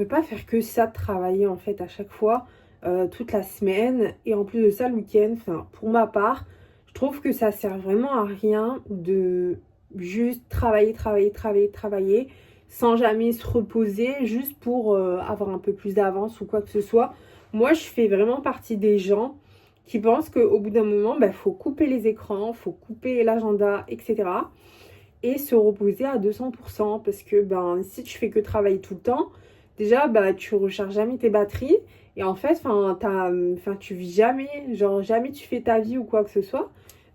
Je peux pas faire que ça, de travailler en fait à chaque fois, toute la semaine et en plus de ça le week-end. Enfin, pour ma part, je trouve que ça sert vraiment à rien de juste travailler, travailler, travailler, travailler sans jamais se reposer juste pour avoir un peu plus d'avance ou quoi que ce soit. Moi, je fais vraiment partie des gens qui pensent qu'au bout d'un moment, faut couper les écrans, faut couper l'agenda, etc. et se reposer à 200% parce que si tu fais que travailler tout le temps, déjà tu recharges jamais tes batteries et en fait tu vis jamais, genre jamais tu fais ta vie ou quoi que ce soit.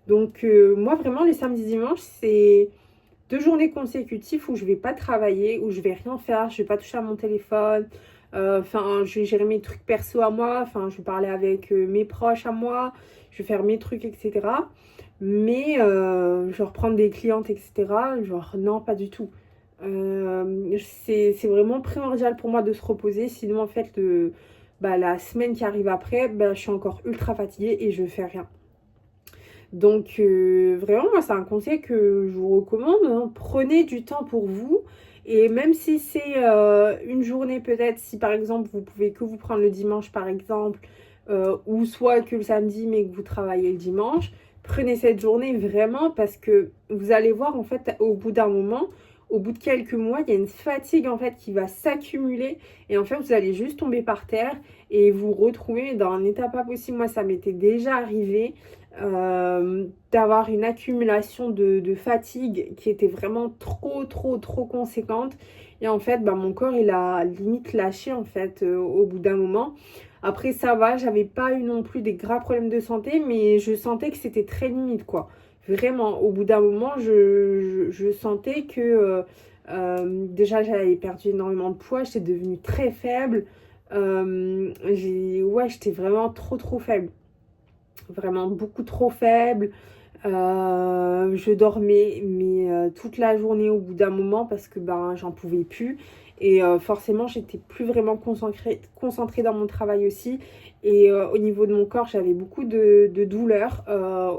Donc moi vraiment les samedis dimanches c'est 2 journées consécutives où je vais pas travailler, où je vais rien faire, je vais pas toucher à mon téléphone, je vais gérer mes trucs perso à moi, je vais parler avec mes proches à moi, je vais faire mes trucs, etc. Mais genre prendre des clientes, etc. Genre non, pas du tout. C'est vraiment primordial pour moi de se reposer, sinon en fait la semaine qui arrive après, je suis encore ultra fatiguée et je fais rien. Donc vraiment, moi, c'est un conseil que je vous recommande, hein. Prenez du temps pour vous. Et même si c'est une journée peut-être, si par exemple vous pouvez que vous prendre le dimanche par exemple, ou soit que le samedi mais que vous travaillez le dimanche, prenez cette journée vraiment parce que vous allez voir en fait au bout d'un moment, au bout de quelques mois, il y a une fatigue en fait qui va s'accumuler et en fait vous allez juste tomber par terre et vous retrouver dans un état pas possible. Moi ça m'était déjà arrivé d'avoir une accumulation de fatigue qui était vraiment trop conséquente et en fait mon corps il a limite lâché en fait au bout d'un moment. Après ça va, j'avais pas eu non plus des graves problèmes de santé mais je sentais que c'était très limite quoi. Vraiment au bout d'un moment je sentais que déjà j'avais perdu énormément de poids, j'étais devenue très faible. J'étais vraiment trop faible, vraiment beaucoup trop faible. Je dormais mais toute la journée au bout d'un moment parce que j'en pouvais plus et forcément j'étais plus vraiment concentrée dans mon travail aussi et au niveau de mon corps j'avais beaucoup de douleurs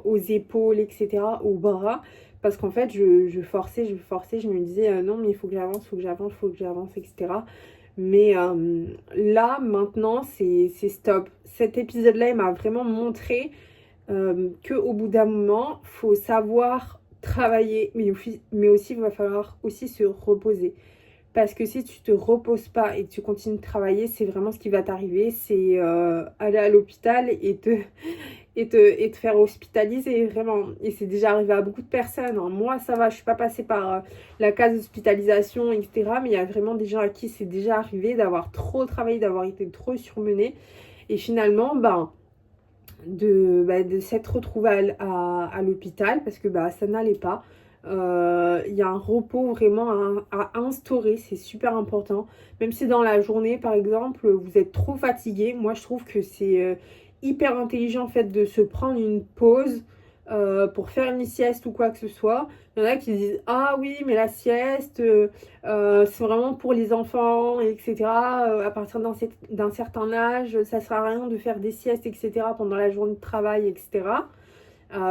aux épaules, etc., aux bras parce qu'en fait je forçais, je me disais non mais il faut que j'avance, il faut que j'avance, il faut que j'avance, etc. Mais là maintenant c'est stop. Cet épisode là il m'a vraiment montré qu'au bout d'un moment, il faut savoir travailler, mais aussi il va falloir aussi se reposer. Parce que si tu te reposes pas et que tu continues de travailler, c'est vraiment ce qui va t'arriver, c'est aller à l'hôpital et te faire hospitaliser, vraiment. Et c'est déjà arrivé à beaucoup de personnes, hein. Moi, ça va, je suis pas passée par la case hospitalisation, etc. Mais il y a vraiment des gens à qui c'est déjà arrivé d'avoir trop travaillé, d'avoir été trop surmené. Et finalement, de s'être retrouvée à l'hôpital parce que ça n'allait pas. Il y a un repos vraiment à instaurer, c'est super important. Même si dans la journée, par exemple, vous êtes trop fatigué, moi je trouve que c'est hyper intelligent en fait de se prendre une pause pour faire une sieste ou quoi que ce soit. Il y en a qui disent ah oui mais la sieste c'est vraiment pour les enfants, etc. À partir d'un certain âge, ça sert à rien de faire des siestes, etc. pendant la journée de travail, etc.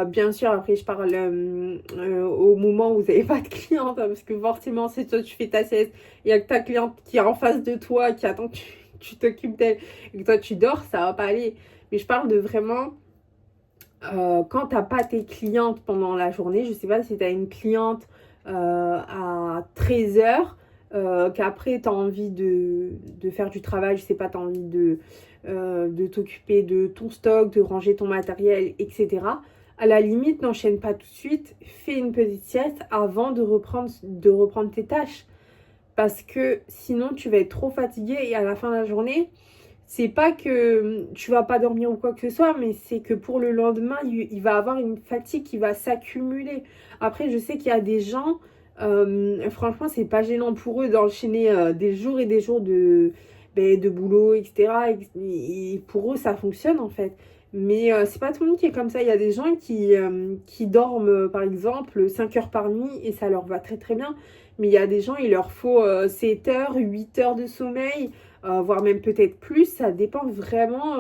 Bien sûr, après je parle au moment où vous n'avez pas de cliente, hein, parce que forcément, si toi tu fais ta sieste, il y a que ta cliente qui est en face de toi, qui attend que tu t'occupes d'elle et que toi tu dors, ça va pas aller. Mais je parle de vraiment quand t'as pas tes clientes pendant la journée. Je sais pas si tu as une cliente à 13h, qu'après tu as envie de faire du travail, je sais pas, tu as envie de t'occuper de ton stock, de ranger ton matériel, etc. À la limite, n'enchaîne pas tout de suite, fais une petite sieste avant de reprendre tes tâches. Parce que sinon, tu vas être trop fatigué et à la fin de la journée, c'est pas que tu vas pas dormir ou quoi que ce soit, mais c'est que pour le lendemain, il va avoir une fatigue qui va s'accumuler. Après, je sais qu'il y a des gens, franchement, c'est pas gênant pour eux d'enchaîner des jours et des jours de boulot, etc. Et pour eux, ça fonctionne en fait. Mais c'est pas tout le monde qui est comme ça. Il y a des gens qui dorment, par exemple, 5 heures par nuit et ça leur va très bien. Mais il y a des gens, il leur faut 7 heures, 8 heures de sommeil, voire même peut-être plus. Ça dépend vraiment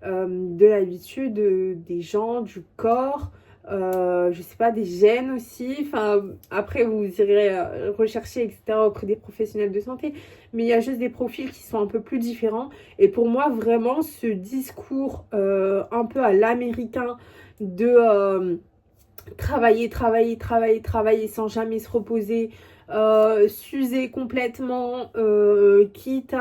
de l'habitude des gens, du corps. je sais pas, des gènes aussi. Enfin, après, vous irez rechercher, etc., auprès des professionnels de santé. Mais il y a juste des profils qui sont un peu plus différents. Et pour moi, vraiment, ce discours un peu à l'américain de travailler, travailler, travailler, travailler sans jamais se reposer, s'user complètement, quitte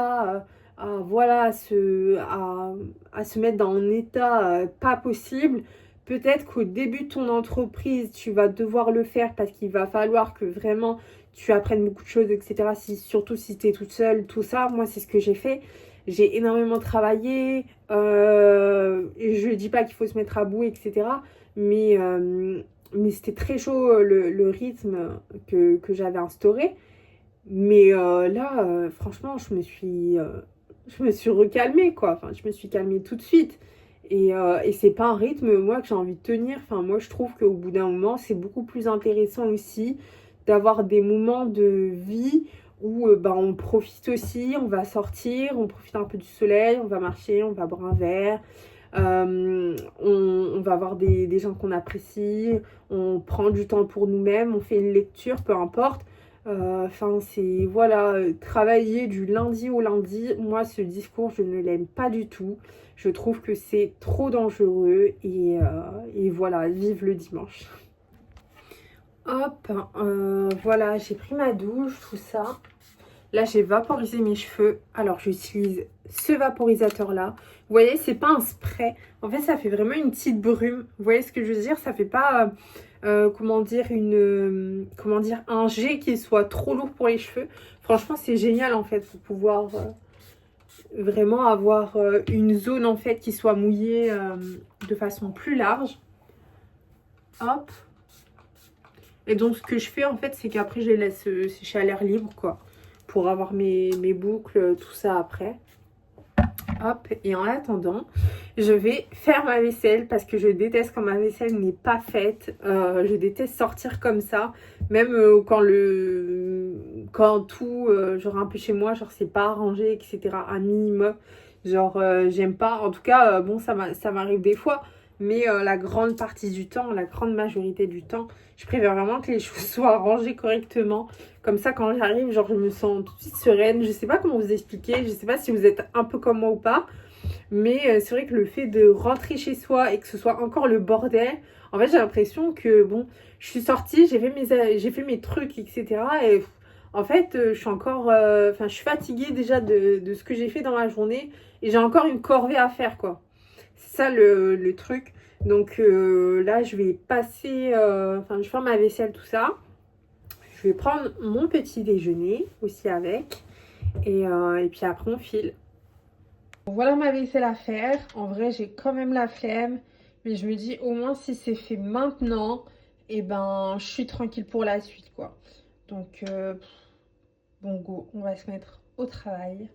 voilà, à se mettre dans un état pas possible. Peut-être qu'au début de ton entreprise, tu vas devoir le faire parce qu'il va falloir que vraiment tu apprennes beaucoup de choses, etc. Surtout si tu es toute seule, tout ça. Moi, c'est ce que j'ai fait. J'ai énormément travaillé. Et je ne dis pas qu'il faut se mettre à bout, etc. Mais, euh, mais c'était très chaud le rythme que j'avais instauré. Mais là, franchement, je me suis recalmée, quoi. Enfin, je me suis calmée tout de suite. Et c'est pas un rythme, moi, que j'ai envie de tenir. Enfin, moi, je trouve qu'au bout d'un moment, c'est beaucoup plus intéressant aussi d'avoir des moments de vie où bah, on profite aussi, on va sortir, on profite un peu du soleil, on va marcher, on va boire un verre. On va voir des gens qu'on apprécie, on prend du temps pour nous-mêmes, on fait une lecture, peu importe. Enfin, c'est voilà, travailler du lundi au lundi. Moi, ce discours, je ne l'aime pas du tout. Je trouve que c'est trop dangereux et voilà, vive le dimanche. Hop, voilà, j'ai pris ma douche, tout ça. Là, j'ai vaporisé mes cheveux. Alors, j'utilise ce vaporisateur-là. Vous voyez, c'est pas un spray. En fait, ça fait vraiment une petite brume. Vous voyez ce que je veux dire? Ça fait pas, comment dire, comment dire, un jet qui soit trop lourd pour les cheveux. Franchement, c'est génial, en fait, pour pouvoir vraiment avoir une zone, en fait, qui soit mouillée de façon plus large. Hop. Et donc, ce que je fais, en fait, c'est qu'après, je les laisse sécher à l'air libre, quoi. Pour avoir mes boucles, tout ça après. Hop, et en attendant, je vais faire ma vaisselle parce que je déteste quand ma vaisselle n'est pas faite. Je déteste sortir comme ça, même quand tout, genre un peu chez moi, genre c'est pas arrangé, etc. Un minimum. Genre, j'aime pas. En tout cas, bon, ça m'arrive des fois, mais la grande partie du temps, la grande majorité du temps, je préfère vraiment que les choses soient rangées correctement. Comme ça, quand j'arrive, genre, je me sens tout de suite sereine. Je sais pas comment vous expliquer. Je sais pas si vous êtes un peu comme moi ou pas. Mais c'est vrai que le fait de rentrer chez soi et que ce soit encore le bordel, en fait, j'ai l'impression que, bon, je suis sortie, j'ai fait mes trucs, etc. Et en fait, je suis encore... Enfin, je suis fatiguée déjà de ce que j'ai fait dans la journée. Et j'ai encore une corvée à faire, quoi. C'est ça le truc. Donc là, je vais passer... Enfin, je vais faire ma vaisselle, tout ça. Je vais prendre mon petit déjeuner aussi avec. Et puis après, on file. Voilà ma vaisselle à faire. En vrai, j'ai quand même la flemme. Mais je me dis, au moins, si c'est fait maintenant, et ben, je suis tranquille pour la suite, quoi. Donc, bon, go, on va se mettre au travail.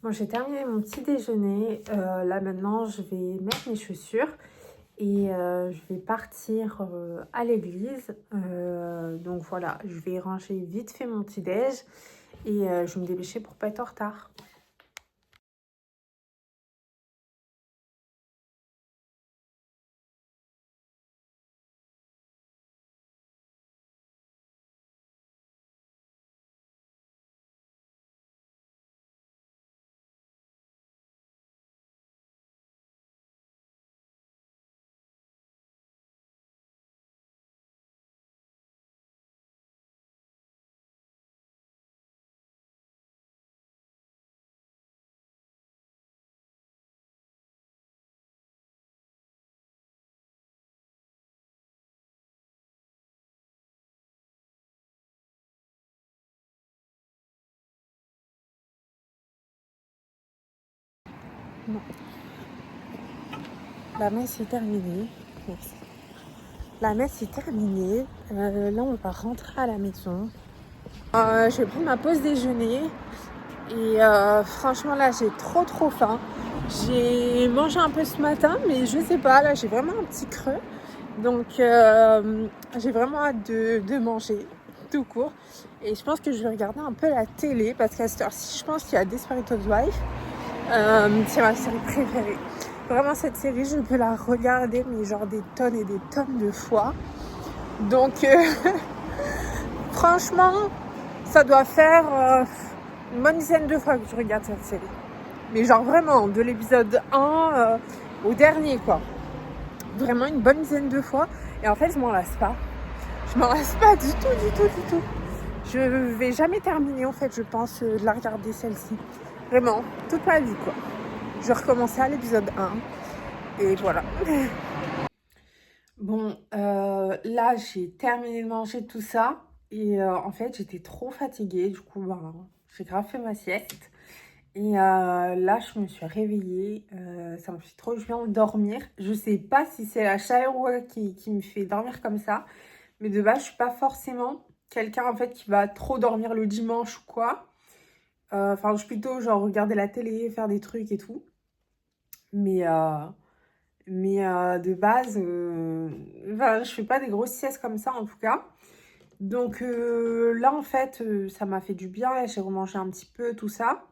Bon, j'ai terminé mon petit déjeuner. Là, maintenant, je vais mettre mes chaussures et je vais partir à l'église. Donc, voilà, je vais ranger vite fait mon petit déj et je vais me dépêcher pour pas être en retard. Bon. La messe est terminée. Merci. La messe est terminée. Là, on va rentrer à la maison. Je vais prendre ma pause déjeuner. Et franchement, là, j'ai trop faim. J'ai mangé un peu ce matin, mais je sais pas, là, j'ai vraiment un petit creux. Donc, j'ai vraiment hâte de manger, tout court. Et je pense que je vais regarder un peu la télé, parce qu'à cette heure-ci, je pense qu'il y a Desperate Housewives. C'est ma série préférée. Vraiment, cette série, je peux la regarder, mais genre des tonnes et des tonnes de fois. Donc, franchement, ça doit faire une bonne dizaine de fois que je regarde cette série. Mais genre vraiment, de l'épisode 1 au dernier, quoi. Vraiment une bonne dizaine de fois. Et en fait, je m'en lasse pas. Je m'en lasse pas du tout. Je vais jamais terminer, en fait, je pense, de la regarder, celle-ci. Vraiment, toute ma vie, quoi. Je vais recommencer à l'épisode 1. Et voilà. Bon, là, j'ai terminé de manger tout ça. Et en fait, j'étais trop fatiguée. Du coup, j'ai grave fait ma sieste. Et là, je me suis réveillée. Ça me fait trop du bien de dormir. Je sais pas si c'est la chaleur qui me fait dormir comme ça. Mais de base, je suis pas forcément quelqu'un, en fait, qui va trop dormir le dimanche ou quoi. Enfin, je suis plutôt genre regarder la télé, faire des trucs et tout. Mais de base, je fais pas des grosses siestes comme ça en tout cas. Donc là, en fait, ça m'a fait du bien. Là, j'ai remangé un petit peu tout ça.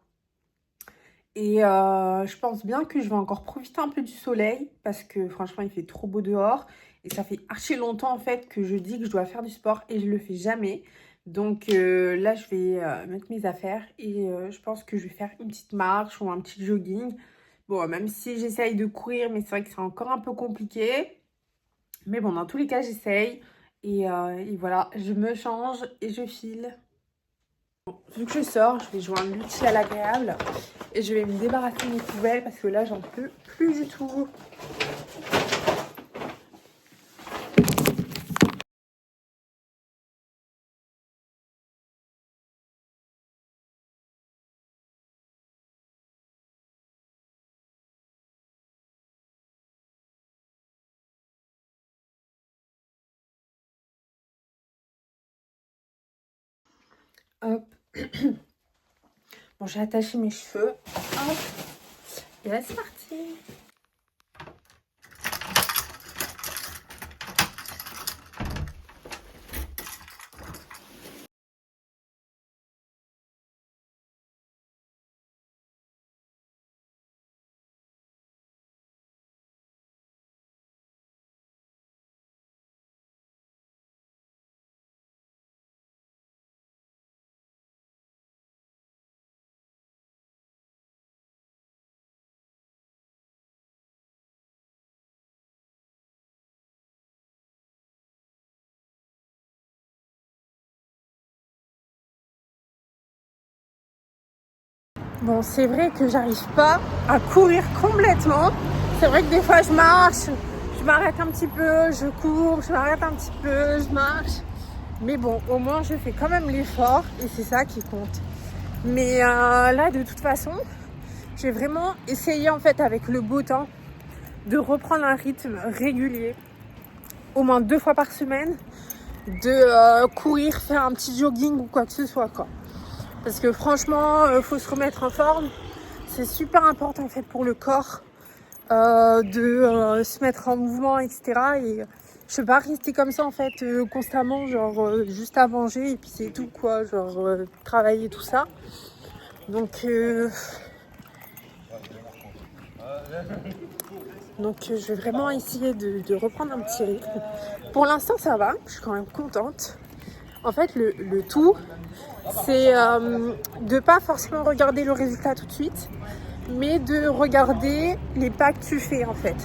Et je pense bien que je vais encore profiter un peu du soleil parce que franchement, il fait trop beau dehors. Et ça fait archi longtemps en fait que je dis que je dois faire du sport et je le fais jamais. Donc là, je vais mettre mes affaires et je pense que je vais faire une petite marche ou un petit jogging. Bon, même si j'essaye de courir, mais c'est vrai que c'est encore un peu compliqué. Mais bon, dans tous les cas, j'essaye. Et voilà, je me change et je file. Vu que je sors, je vais joindre l'utile à l'agréable et je vais me débarrasser de mes poubelles parce que là, j'en peux plus du tout. Hop. Bon, j'ai attaché mes cheveux. Hop. Et là, c'est parti. Bon, c'est vrai que j'arrive pas à courir complètement. C'est vrai que des fois, je marche, je m'arrête un petit peu, je cours, je m'arrête un petit peu, je marche. Mais bon, au moins, je fais quand même l'effort et c'est ça qui compte. Mais là, de toute façon, j'ai vraiment essayé, en fait, avec le beau temps, de reprendre un rythme régulier, au moins 2 fois par semaine, de courir, faire un petit jogging ou quoi que ce soit, quoi. Parce que franchement, faut se remettre en forme. c'est super important en fait pour le corps de se mettre en mouvement, etc. Et je peux pas rester comme ça en fait constamment, genre juste à manger et puis c'est tout quoi, genre travailler tout ça. Donc je vais vraiment essayer de reprendre un petit rythme. Pour l'instant ça va, je suis quand même contente. En fait le tout c'est de pas forcément regarder le résultat tout de suite, mais de regarder les pas que tu fais en fait.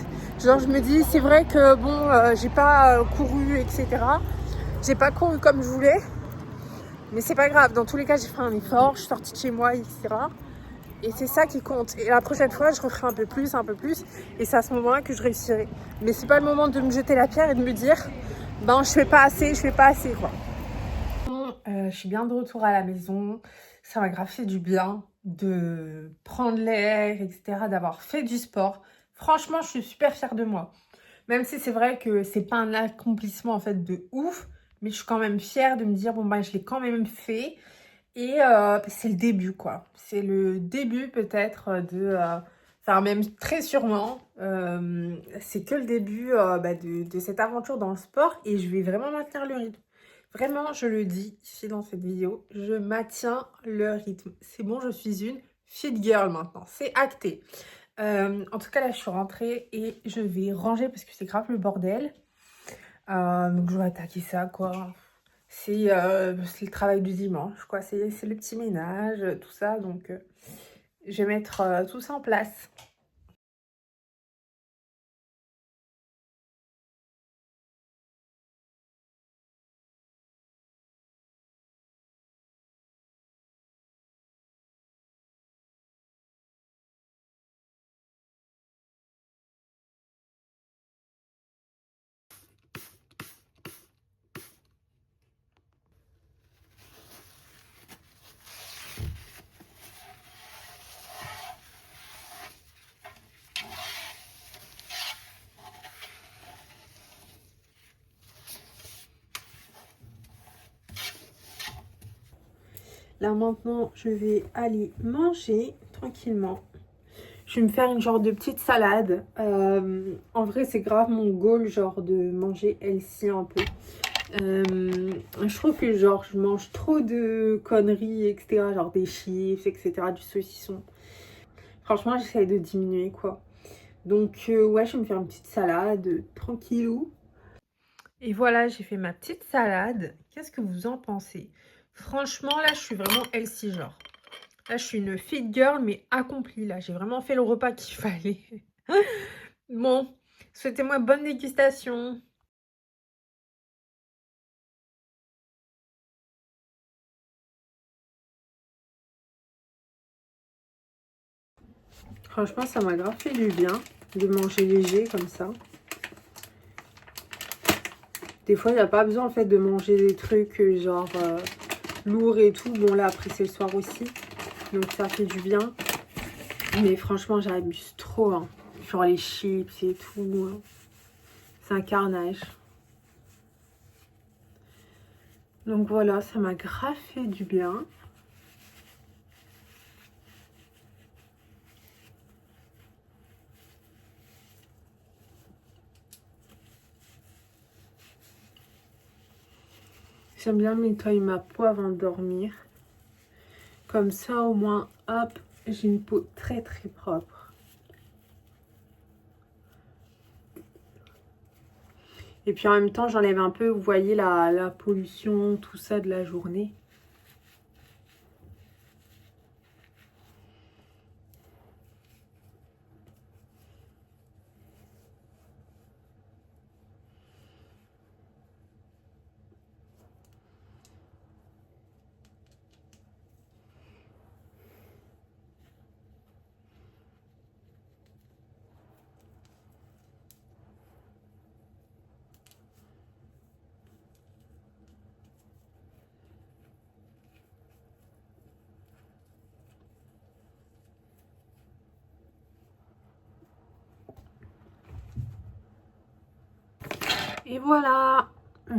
Genre je me dis c'est vrai que bon j'ai pas couru etc. J'ai pas couru comme je voulais, mais c'est pas grave, dans tous les cas j'ai fait un effort, je suis sortie de chez moi etc. Et c'est ça qui compte. Et la prochaine fois je referai un peu plus et c'est à ce moment-là que je réussirai. Mais c'est pas le moment de me jeter la pierre et de me dire ben je fais pas assez quoi. Je suis bien de retour à la maison, ça m'a grave fait du bien de prendre l'air, etc., d'avoir fait du sport. Franchement, je suis super fière de moi. Même si c'est vrai que c'est pas un accomplissement en fait de ouf, mais je suis quand même fière de me dire, bon bah je l'ai quand même fait. Et c'est le début quoi. C'est le début peut-être enfin même très sûrement, c'est que le début de cette aventure dans le sport et je vais vraiment maintenir le rythme. Vraiment, je le dis ici dans cette vidéo, je maintiens le rythme. C'est bon, je suis une fit girl maintenant, c'est acté. En tout cas, là, je suis rentrée et je vais ranger parce que c'est grave le bordel. Donc, je vais attaquer ça, quoi. C'est le travail du dimanche, quoi. C'est le petit ménage, tout ça. Donc, je vais mettre tout ça en place. Là maintenant, je vais aller manger tranquillement. Je vais me faire une genre de petite salade. En vrai, c'est grave mon goal, genre de manger healthy un peu. Je trouve que genre je mange trop de conneries, etc. Genre des chips, etc. Du saucisson. Franchement, j'essaie de diminuer quoi. Donc ouais, je vais me faire une petite salade tranquillou. Et voilà, j'ai fait ma petite salade. Qu'est-ce que vous en pensez? Franchement, là, je suis vraiment healthy, genre. Là, je suis une fit girl, mais accomplie, là. J'ai vraiment fait le repas qu'il fallait. Bon, souhaitez-moi bonne dégustation. Franchement, ça m'a grave fait du bien de manger léger comme ça. Des fois, il n'y a pas besoin, en fait, de manger des trucs genre lourds et tout. Bon, là, après, c'est le soir aussi. Donc, ça fait du bien. Mais franchement, j'abuse trop, hein. Sur les chips et tout. Hein. C'est un carnage. Donc voilà, ça m'a grave fait du bien. J'aime bien nettoyer ma peau avant de dormir. Comme ça, au moins, hop, j'ai une peau très très propre. Et puis en même temps, j'enlève un peu, vous voyez, la pollution, tout ça de la journée. Et voilà,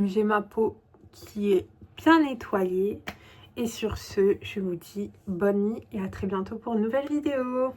j'ai ma peau qui est bien nettoyée. Et sur ce, je vous dis bonne nuit et à très bientôt pour une nouvelle vidéo.